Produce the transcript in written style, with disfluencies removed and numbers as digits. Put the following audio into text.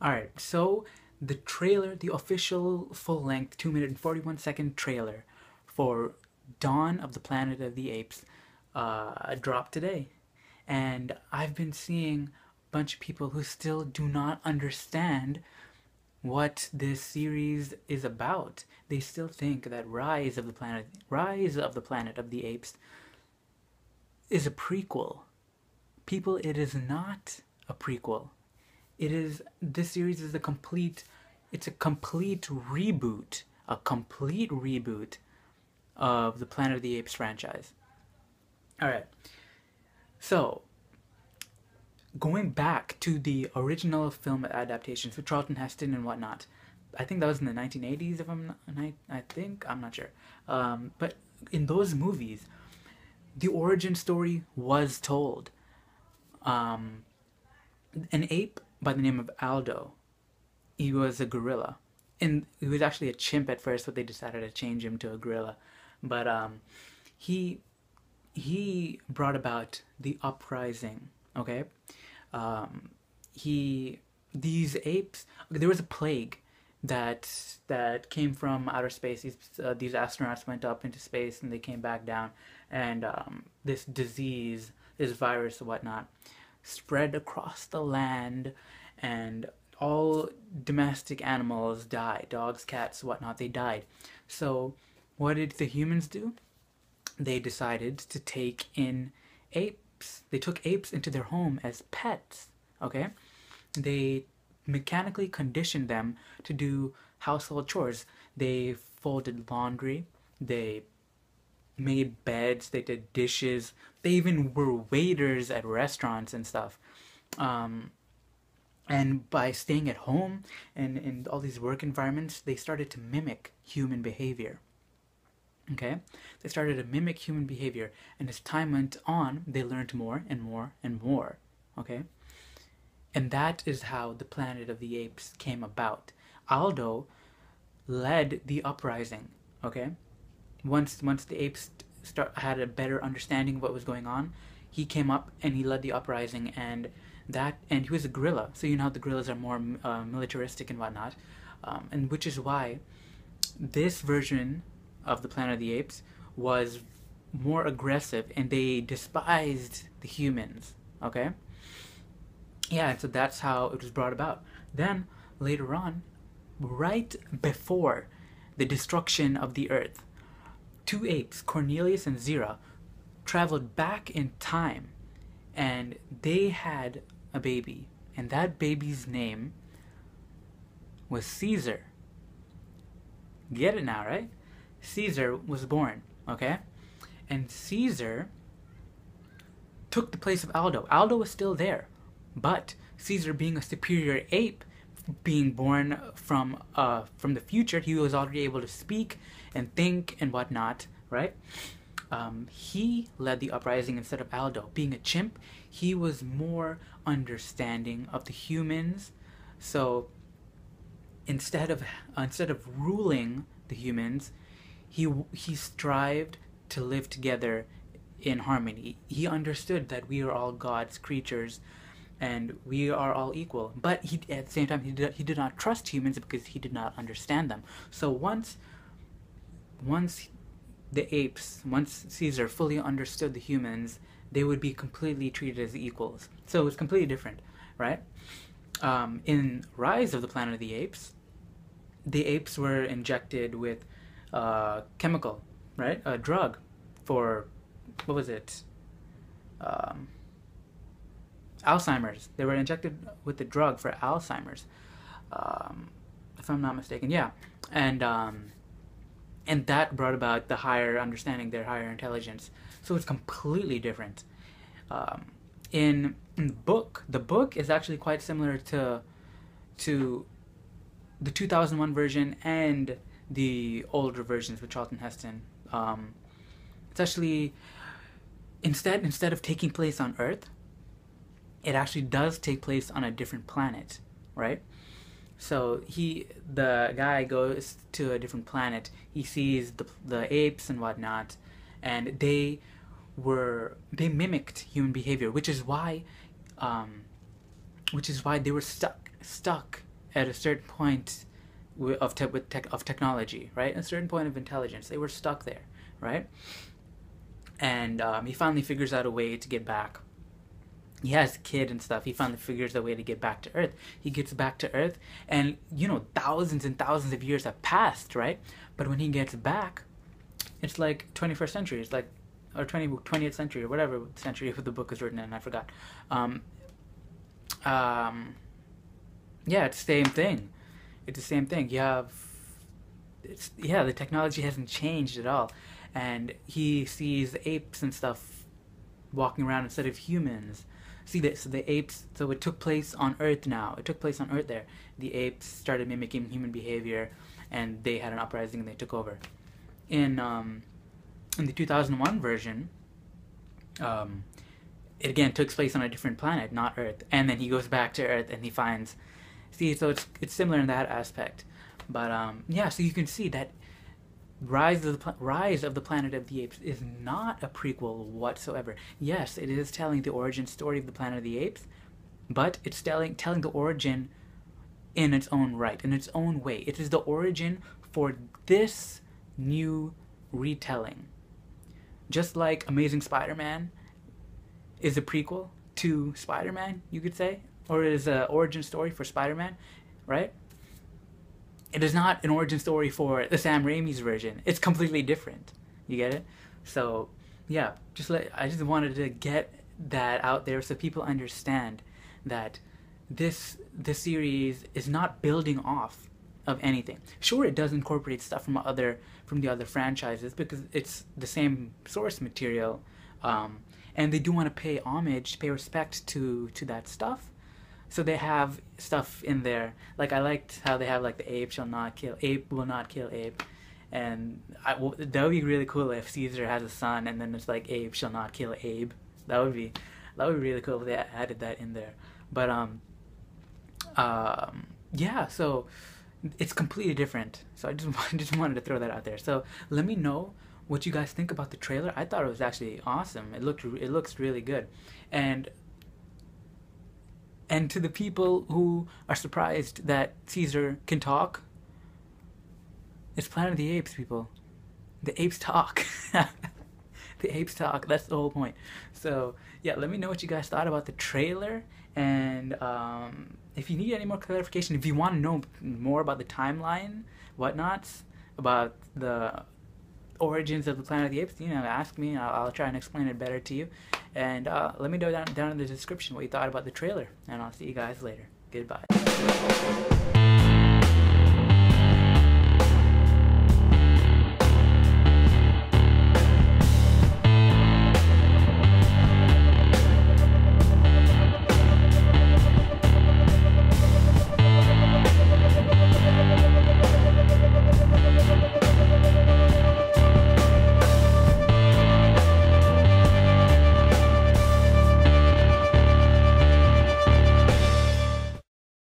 Alright, so the trailer, the official full-length 2 minute and 41-second trailer for Dawn of the Planet of the Apes dropped today. And I've been seeing a bunch of people who still do not understand what this series is about. They still think that Rise of the Planet of the Apes is a prequel. People, it is not a prequel. This series is it's a complete reboot, of the Planet of the Apes franchise. Alright, so going back to the original film adaptations with Charlton Heston and whatnot, I think that was in the 1980s. I'm not sure. But in those movies, the origin story was told. An ape by the name of Aldo, he was a gorilla, and he was actually a chimp at first, but they decided to change him to a gorilla. But he brought about the uprising. Okay, these apes. There was a plague that came from outer space. These astronauts went up into space and they came back down, and this disease, this virus, and whatnot, spread across the land, and all domestic animals died. Dogs, cats, whatnot, they died. So what did the humans do? They decided to take in apes. They took apes into their home as pets. Okay, they mechanically conditioned them to do household chores. They folded laundry, they made beds, they did dishes, they even were waiters at restaurants and stuff. And by staying at home and in all these work environments, they started to mimic human behavior. Okay? They started to mimic human behavior, and as time went on, they learned more and more and more. Okay? And that is how the Planet of the Apes came about. Aldo led the uprising. Okay? Once the apes had a better understanding of what was going on, he came up and he led the uprising, and he was a gorilla. So you know how the gorillas are more militaristic and whatnot, and which is why this version of the Planet of the Apes was more aggressive, and they despised the humans. Okay? Yeah, and so that's how it was brought about. Then later on, right before the destruction of the Earth, two apes, Cornelius and Zira, traveled back in time, and they had a baby, and that baby's name was Caesar. Get it now, right? Caesar was born, okay? And Caesar took the place of Aldo. Aldo was still there, but Caesar, being a superior ape, being born from the future, he was already able to speak and think and whatnot, right? He led the uprising instead of Aldo. Being a chimp, he was more understanding of the humans. So instead of ruling the humans, he strived to live together in harmony. He understood that we are all God's creatures, and we are all equal. But at the same time, he did not trust humans because he did not understand them. So once Caesar fully understood the humans, they would be completely treated as equals. So it was completely different, right? In Rise of the Planet of the apes were injected with chemical, right? A drug for, what was it? Alzheimer's. They were injected with the drug for Alzheimer's, if I'm not mistaken. Yeah, and that brought about the higher understanding, their higher intelligence. So it's completely different. In the book is actually quite similar to the 2001 version and the older versions with Charlton Heston. It's actually instead of taking place on Earth, it actually does take place on a different planet, right? So the guy goes to a different planet. He sees the apes and whatnot, and they mimicked human behavior, which is why they were stuck at a certain point of technology, right? At a certain point of intelligence, they were stuck there, right? And he finally figures out a way to get back. He has a kid and stuff. He finally figures a way to get back to Earth. He gets back to Earth, and thousands and thousands of years have passed, right? But when he gets back, it's like 21st century. It's like, or 20th century, or whatever century the book was written in. I forgot. Yeah, it's the same thing. It's the same thing. The technology hasn't changed at all, and he sees the apes and stuff walking around instead of humans. See that? So the apes. So it took place on Earth now. It took place on Earth there. The apes started mimicking human behavior, and they had an uprising and they took over. In the 2001 version, it again took place on a different planet, not Earth. And then he goes back to Earth and he finds. See, so it's similar in that aspect. But yeah, so you can see that Rise of the Planet of the Apes is not a prequel whatsoever. Yes, it is telling the origin story of the Planet of the Apes, but it's telling the origin in its own right, in its own way. It is the origin for this new retelling. Just like Amazing Spider-Man is a prequel to Spider-Man, you could say, or is an origin story for Spider-Man, right? It is not an origin story for the Sam Raimi's version. It's completely different. You get it? So, yeah, I just wanted to get that out there so people understand that this series is not building off of anything. Sure, it does incorporate stuff from the other franchises because it's the same source material, and they do want to pay homage, pay respect to that stuff. So they have stuff in there. Like I liked how they have like the ape will not kill ape, and that would be really cool if Caesar has a son and then it's like ape shall not kill Abe. That would be really cool if they added that in there. But yeah, so it's completely different. So I just wanted to throw that out there. So let me know what you guys think about the trailer. I thought it was actually awesome. It looks really good, and to the people who are surprised that Caesar can talk, it's Planet of the Apes, people. The apes talk. The apes talk. That's the whole point. So yeah, let me know what you guys thought about the trailer, and if you need any more clarification, if you want to know more about the timeline, whatnots, about the origins of the Planet of the Apes, ask me. I'll try and explain it better to you. And let me know down in the description what you thought about the trailer. And I'll see you guys later. Goodbye.